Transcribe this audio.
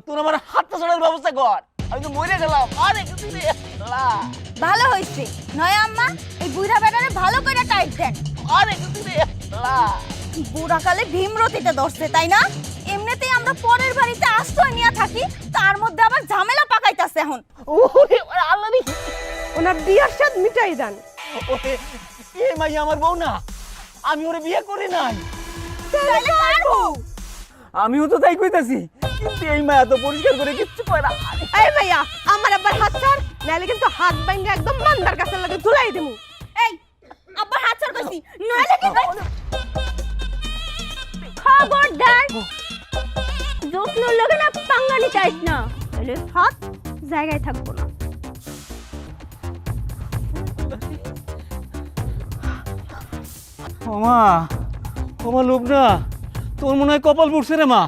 তুই আমার হাতটা ছাড়ার ব্যবস্থা কর, আমি তো মরে গেলাম। আরে কিছু রে আল্লাহ, ভালো হইছে নয় আম্মা, এই বুড়া বেটারে ভালো করে টাইট দেন। আরে কিছু রে আল্লাহ। বুড়াকালে ভীমরতিতে ধরছে তাই না? এমনিতেই আমরা পরের বাড়িতে আশ্রয় নিয়ে থাকি, তার মধ্যে আবার ঝামেলা পাকাইতাছে এখন। ওরে আল্লাহ রে, ওনার বিয়ার স্বাদ মিটাই দেন। ওরে এই মাই আমার বউ না, আমি ওরে বিয়ে করি নাই। তাহলে কার বউ? আমিও তো তাই কইতাছি, কিন্তু এই মায়া তো পরিষ্কার করে কিচ্ছু কয় না। এই ভাইয়া আমার আব্বার হাত ছাড়, নাহলে কিন্তু হাত বাইঙ্গা একদম মান্দার কাছে লাগে ধুলাই দেবো। এই আব্বার হাত ছাড় কইছি, নইলে কি খবরদার যত্ন লগে না পাঙ্গা নিতে আইস না, তাহলে হাত জায়গায় থাকবো না। ওমা, ওমা লোক না, তোর মনে হয় কপাল পড়ছে রে মা।